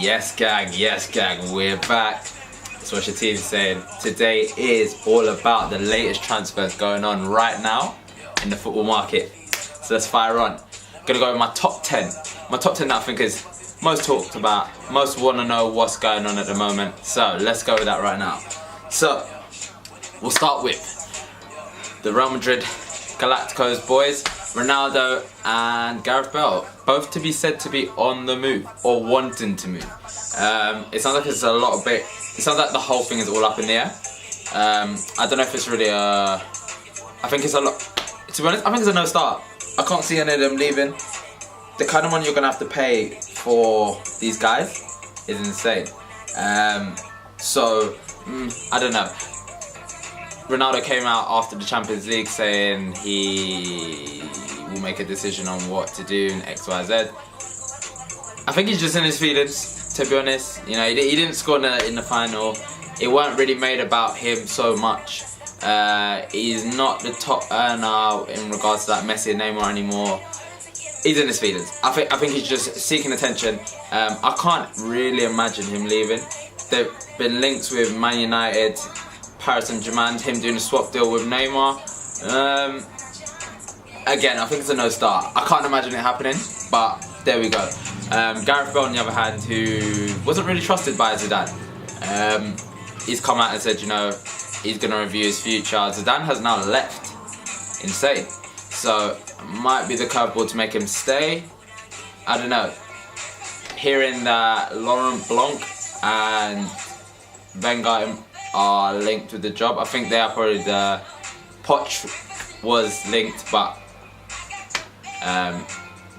Yes gang, we're back. That's what your team's saying. Today is all about the latest transfers going on right now in the football market. So let's fire on. Gonna go with my top 10. My top 10 that I think is most talked about, most want to know what's going on at the moment. So let's go with that right now. So we'll start with the Real Madrid Galacticos boys, Ronaldo and Gareth Bale, both to be said to be on the move or wanting to move. It sounds like it's a lot of bit. It sounds like the whole thing is all up in the air. I don't know if it's really a. I think it's a lot. To be honest, I think it's a no start. I can't see any of them leaving. The kind of money you're gonna have to pay for these guys is insane. So I don't know. Ronaldo came out after the Champions League saying he will make a decision on what to do in X, Y, Z. I think he's just in his feelings, to be honest. You know, he didn't score in the final. It weren't really made about him so much. He's not the top earner in regards to that Messi and Neymar anymore. He's in his feelings. I think he's just seeking attention. I can't really imagine him leaving. There've been links with Man United, Paris Saint-Germain, him doing a swap deal with Neymar. Again, I think it's a no start. I can't imagine it happening, but there we go. Gareth Bale, on the other hand, who wasn't really trusted by Zidane, he's come out and said, you know, he's going to review his future. Zidane has now left. Insane. So, might be the curveball to make him stay. I don't know. Hearing that Laurent Blanc and Wenger are linked with the job. I think they are probably the Poch was linked, but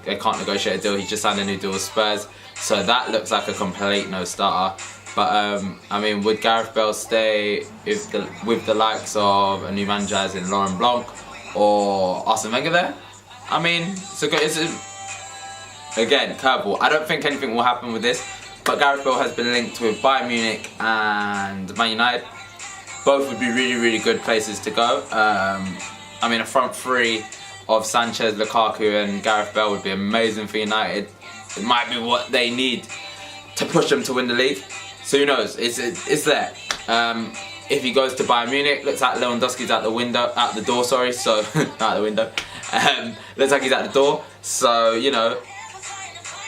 they can't negotiate a deal. He just signed a new deal with Spurs, so that looks like a complete no-starter. But I mean, would Gareth Bale stay with the likes of a new manager as in Laurent Blanc or Arsene Wenger there? I mean, so it's again curveball. I don't think anything will happen with this. But Gareth Bale has been linked with Bayern Munich and Man United. Both would be really, really good places to go. I mean, a front three of Sanchez, Lukaku and Gareth Bale would be amazing for United. It might be what they need to push them to win the league. So who knows? It's there. If he goes to Bayern Munich, looks like Lewandowski's out the door. Sorry, so not out the window. Looks like he's at the door. So you know,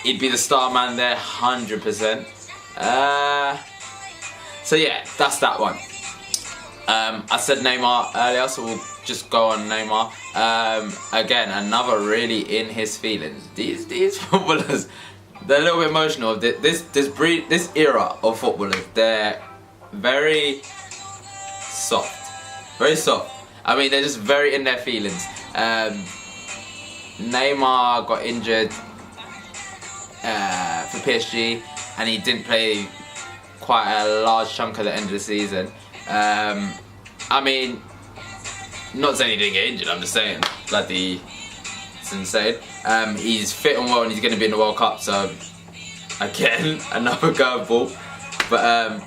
he'd be the star man there, 100%. So yeah, that's that one. I said Neymar earlier, so we'll just go on Neymar. Again, another really in his feelings. These footballers, they're a little bit emotional. This era of footballers, they're very soft. Very soft. I mean, they're just very in their feelings. Neymar got injured for PSG, and he didn't play quite a large chunk at the end of the season. I mean, not saying he didn't get injured, I'm just saying, bloody, it's insane. He's fit and well and he's going to be in the World Cup, so again, another curveball. But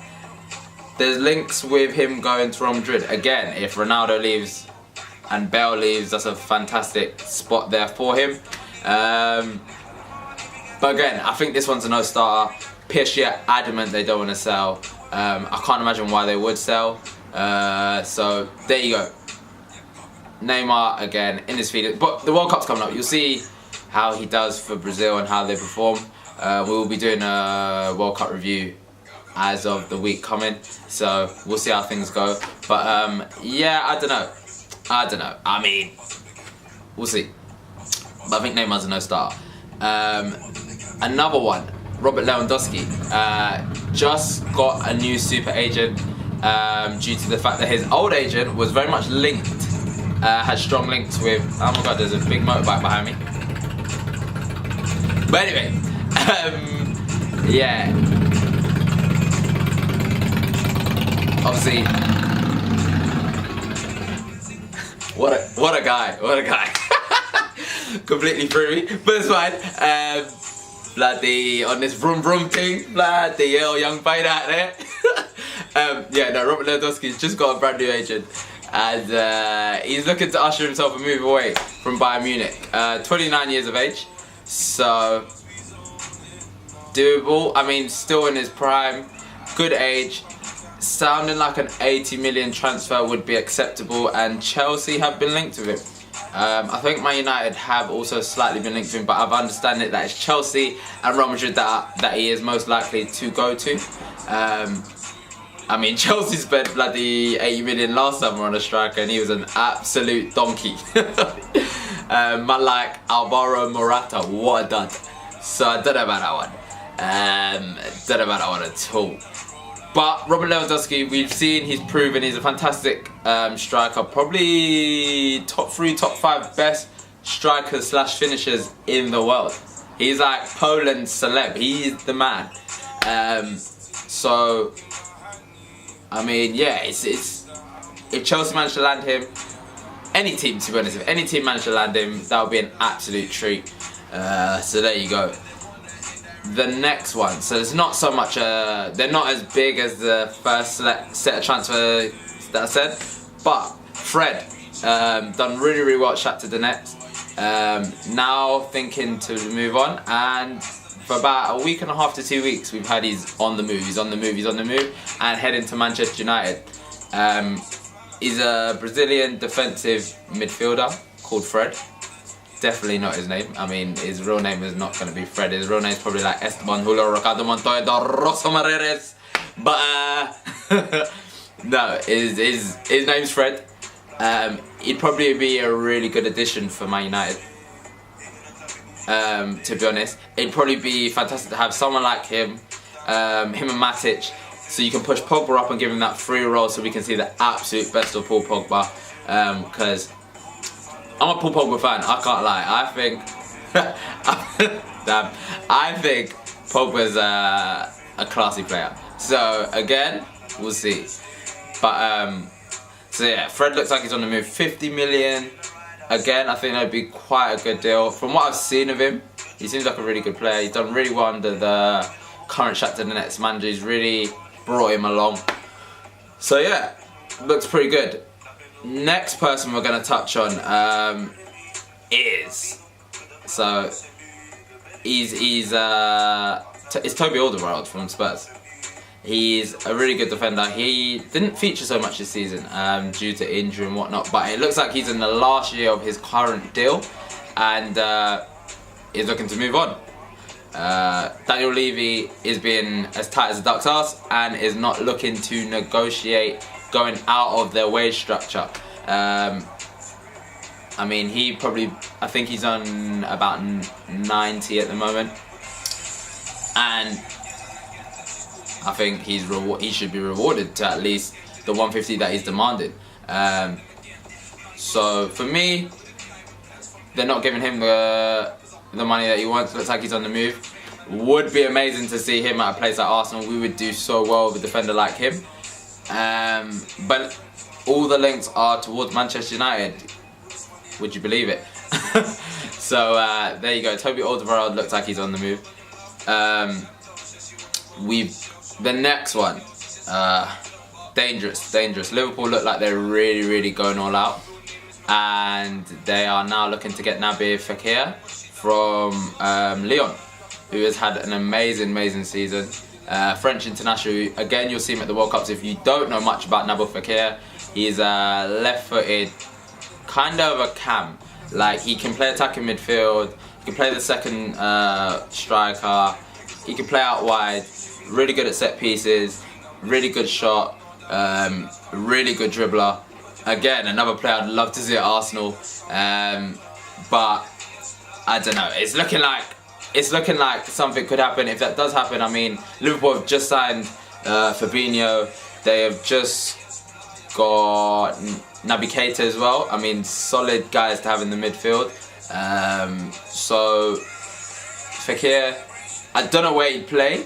there's links with him going to Real Madrid. Again, if Ronaldo leaves and Bale leaves, that's a fantastic spot there for him. But again, I think this one's a no-starter. PSG are adamant they don't want to sell. I can't imagine why they would sell. So there you go. Neymar again in his feelings. But the World Cup's coming up. You'll see how he does for Brazil and how they perform. We will be doing a World Cup review as of the week coming. So we'll see how things go. But yeah, I don't know. I mean, we'll see. But I think Neymar's a no-starter. Another one, Robert Lewandowski, just got a new super agent due to the fact that his old agent was very much linked, had strong links with, oh my god, there's a big motorbike behind me. But anyway, yeah, obviously, what a guy. Completely threw me, but it's fine. Bloody on this vroom vroom thing, bloody hell, young fade out there. Yeah, no, Robert Lewandowski's just got a brand new agent, and he's looking to usher himself a move away from Bayern Munich. 29 years of age, so doable. I mean, still in his prime, good age. Sounding like an 80 million transfer would be acceptable, and Chelsea have been linked with him. I think Man United have also slightly been linked with him, but I've understand it that it's Chelsea and Real Madrid that he is most likely to go to. I mean, Chelsea spent bloody 80 million last summer on a striker, and he was an absolute donkey. Man like Alvaro Morata, what a dud. So I don't know about that one. Don't know about that one at all. But Robert Lewandowski, we've seen, he's proven he's a fantastic striker. Probably top 3, top 5 best strikers / finishers in the world. He's like Poland's celeb. He's the man. So, I mean, yeah, it's if Chelsea managed to land him, any team, to be honest, if any team managed to land him, that would be an absolute treat. So there you go. The next one, so it's not so much, they're not as big as the first set of transfers that I said, but Fred, done really well at Shakhtar Donetsk, now thinking to move on, and for about a week and a half to 2 weeks we've had he's on the move, and heading to Manchester United. He's a Brazilian defensive midfielder called Fred. Definitely not his name. I mean, his real name is not going to be Fred. His real name is probably like Esteban Julio Ricardo Montoya da Rosa Mareres. But, no, his name's Fred. He'd probably be a really good addition for Man United. To be honest, it'd probably be fantastic to have someone like him, him and Matic, so you can push Pogba up and give him that free role so we can see the absolute best of Paul Pogba. Because I'm a Paul Pogba fan, I can't lie. I think damn, I think Pogba's a classy player. So again, we'll see. But so yeah, Fred looks like he's on the move. 50 million. Again, I think that'd be quite a good deal. From what I've seen of him, he seems like a really good player. He's done really well under the current Shakhtar Donetsk manager. He's really brought him along. So yeah, looks pretty good. Next person we're going to touch on is, so it's Toby Alderweireld from Spurs. He's a really good defender. He didn't feature so much this season due to injury and whatnot, but it looks like he's in the last year of his current deal, and is looking to move on. Daniel Levy is being as tight as a duck's ass and is not looking to negotiate going out of their wage structure. I mean, I think he's on about 90 at the moment, and I think he should be rewarded to at least the 150 that he's demanded. So for me, they're not giving him the money that he wants. Looks like he's on the move. Would be amazing to see him at a place like Arsenal. We would do so well with a defender like him. But all the links are towards Manchester United. Would you believe it? So there you go. Toby Alderweireld looks like he's on the move. The next one, dangerous. Liverpool look like they're really going all out, and they are now looking to get Naby Fekir from Lyon, who has had an amazing season. French international. Again, you'll see him at the World Cups. If you don't know much about Naby Fekir, he's a left-footed, kind of a cam. Like, he can play attacking midfield, he can play the second striker, he can play out wide. Really good at set pieces, really good shot, really good dribbler. Again, another player I'd love to see at Arsenal, but I don't know. It's looking like something could happen. If that does happen, I mean, Liverpool have just signed Fabinho. They have just got Naby Keita as well. I mean, solid guys to have in the midfield. So Fekir, I don't know where he'd play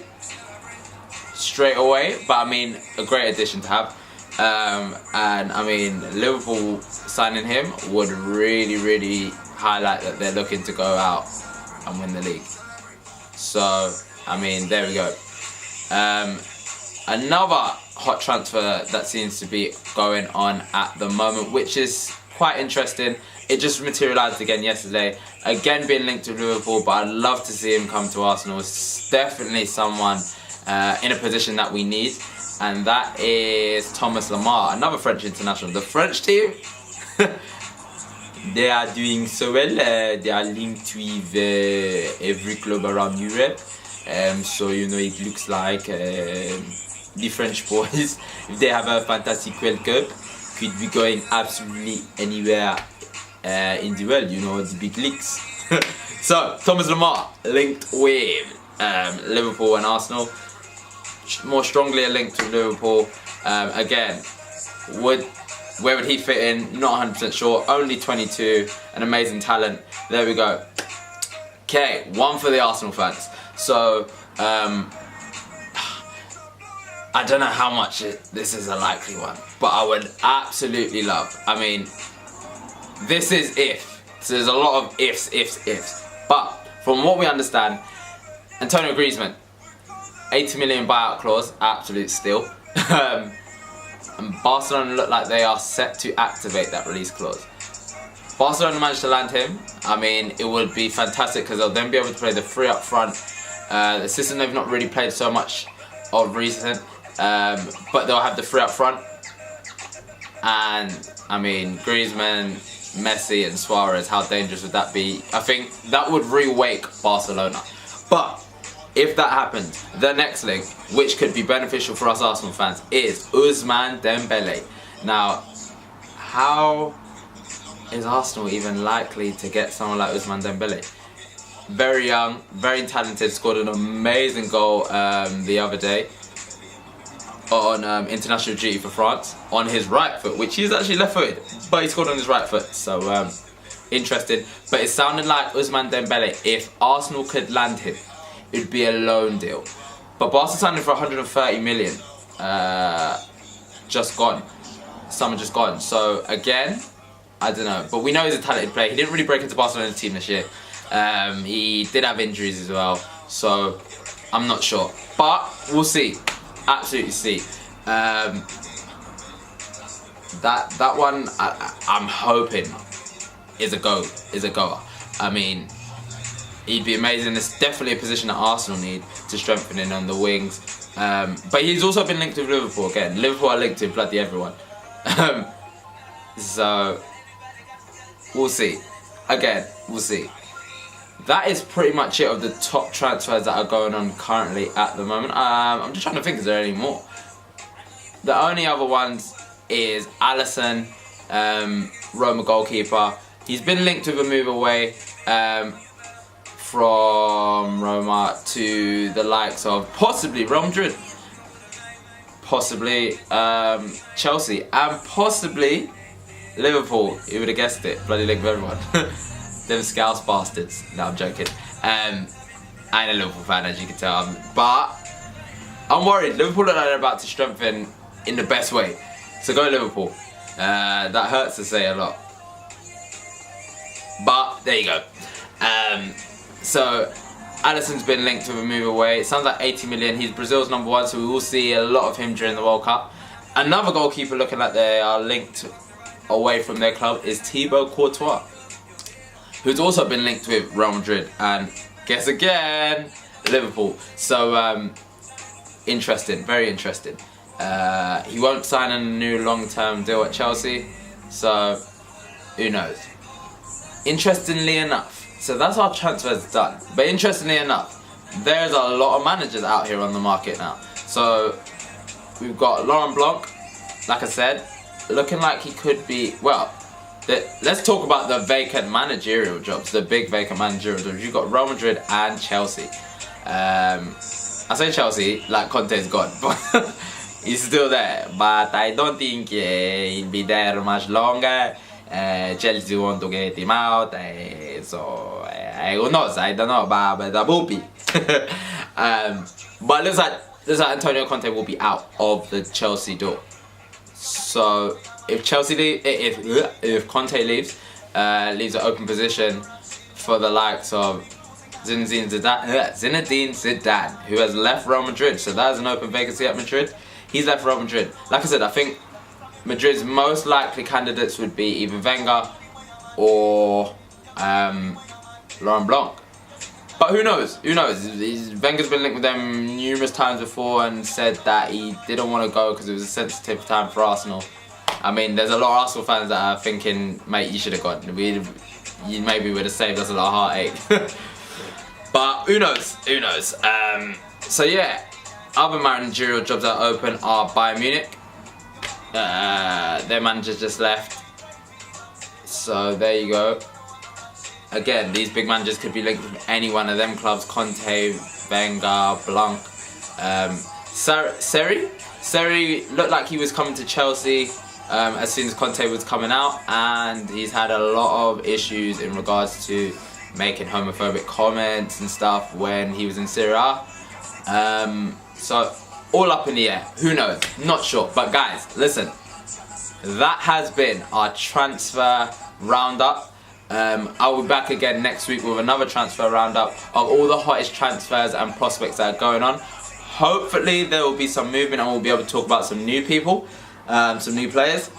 straight away, but I mean, a great addition to have. And I mean, Liverpool signing him would really highlight that they're looking to go out and win the league. So I mean, there we go. Another hot transfer that seems to be going on at the moment, which is quite interesting, it just materialised again yesterday. Again being linked to Liverpool, but I'd love to see him come to Arsenal. It's definitely someone in a position that we need, and that is Thomas Lemar, another French international. The French team, they are doing so well. They are linked with every club around Europe. So you know, it looks like the French boys, if they have a fantastic World Cup, could be going absolutely anywhere in the world, you know, the big leagues. So Thomas Lemar linked with Liverpool and Arsenal, more strongly linked to Liverpool. Again, where would he fit in? Not 100% sure. Only 22, an amazing talent. There we go. Okay, one for the Arsenal fans. So I don't know how much this is a likely one, but I would absolutely love. I mean, this is if. So there's a lot of ifs. But from what we understand, Antonio Griezmann, 80 million buyout clause, absolute steal. And Barcelona look like they are set to activate that release clause. Barcelona managed to land him. I mean, it would be fantastic because they'll then be able to play the three up front. The system they've not really played so much of recent, but they'll have the three up front. And I mean, Griezmann, Messi and Suarez, how dangerous would that be? I think that would re-wake Barcelona. But if that happens, the next link, which could be beneficial for us Arsenal fans, is Ousmane Dembele. Now, how is Arsenal even likely to get someone like Ousmane Dembele? Very young, very talented, scored an amazing goal the other day on international duty for France on his right foot, which he's actually left-footed, but he scored on his right foot, so interesting. But it sounded like Ousmane Dembele, if Arsenal could land him, it would be a loan deal. But Barca signed him for 130 million, just gone, summer just gone. So again, I don't know, but we know he's a talented player. He didn't really break into Barcelona's team this year. He did have injuries as well, so I'm not sure, but we'll see. Absolutely see. That one I'm hoping is a goer. I mean, he'd be amazing. It's definitely a position that Arsenal need to strengthen in on the wings. But he's also been linked with Liverpool again. Liverpool are linked to bloody everyone. So we'll see. Again, we'll see. That is pretty much it of the top transfers that are going on currently at the moment. I'm just trying to think, is there any more? The only other ones is Alisson, Roma goalkeeper. He's been linked with a move away from Roma to the likes of possibly Real Madrid, possibly Chelsea, and possibly Liverpool. Who would have guessed it? Bloody link with everyone. Them Scouse bastards. No, I'm joking. I'm a Liverpool fan, as you can tell. But I'm worried. Liverpool look like they're about to strengthen in the best way. So go Liverpool. That hurts to say a lot. But there you go. So Alisson's been linked with a move away. It sounds like 80 million. He's Brazil's #1, so we will see a lot of him during the World Cup. Another goalkeeper looking like they are linked away from their club is Thibaut Courtois, who's also been linked with Real Madrid and, guess again, Liverpool. So, interesting, very interesting. He won't sign a new long-term deal at Chelsea, so who knows. Interestingly enough, so that's our transfers done. But interestingly enough, there's a lot of managers out here on the market now. So, we've got Laurent Blanc, like I said, looking like he could be, well, let's talk about the vacant managerial jobs, the big vacant managerial jobs. You've got Real Madrid and Chelsea. I say Chelsea, like Conte's gone, but he's still there. But I don't think he'll be there much longer. Chelsea want to get him out, so who knows? I don't know, but that will be. But it looks like Antonio Conte will be out of the Chelsea door. So if if Conte leaves an open position for the likes of Zinedine Zidane, who has left Real Madrid. So that is an open vacancy at Madrid. He's left Real Madrid. Like I said, I think Madrid's most likely candidates would be either Wenger or Laurent Blanc. But who knows? Who knows? Wenger's been linked with them numerous times before and said that he didn't want to go because it was a sensitive time for Arsenal. I mean, there's a lot of Arsenal fans that are thinking, mate, you should have gone. You maybe would have saved us a lot of heartache. But who knows? Who knows? So yeah, other managerial jobs that are open are Bayern Munich. Their manager just left. So there you go. Again, these big managers could be linked with any one of them clubs. Conte, Wenger, Blanc. Seri looked like he was coming to Chelsea as soon as Conte was coming out, and he's had a lot of issues in regards to making homophobic comments and stuff when he was in Serie A. So all up in the air. Who knows? Not sure. But guys, listen. That has been our transfer roundup. I'll be back again next week with another transfer roundup of all the hottest transfers and prospects that are going on. Hopefully there will be some movement and we'll be able to talk about some new people, some new players.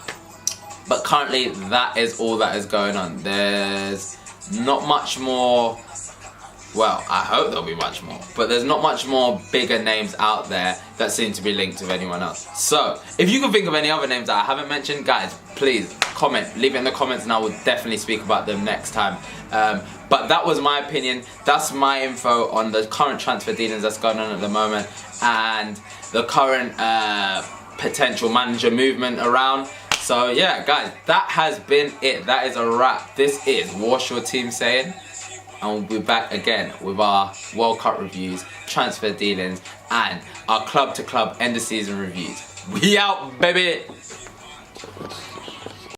But currently that is all that is going on. There's not much more. Well, I hope there'll be much more, but there's not much more bigger names out there that seem to be linked with anyone else. So, if you can think of any other names that I haven't mentioned, guys, please comment, leave it in the comments and I will definitely speak about them next time. But that was my opinion, that's my info on the current transfer dealings that's going on at the moment and the current potential manager movement around. So yeah, guys, that has been it. That is a wrap. This is What's Your Team Saying? And we'll be back again with our World Cup reviews, transfer dealings, and our club-to-club end-of-season reviews. We out, baby!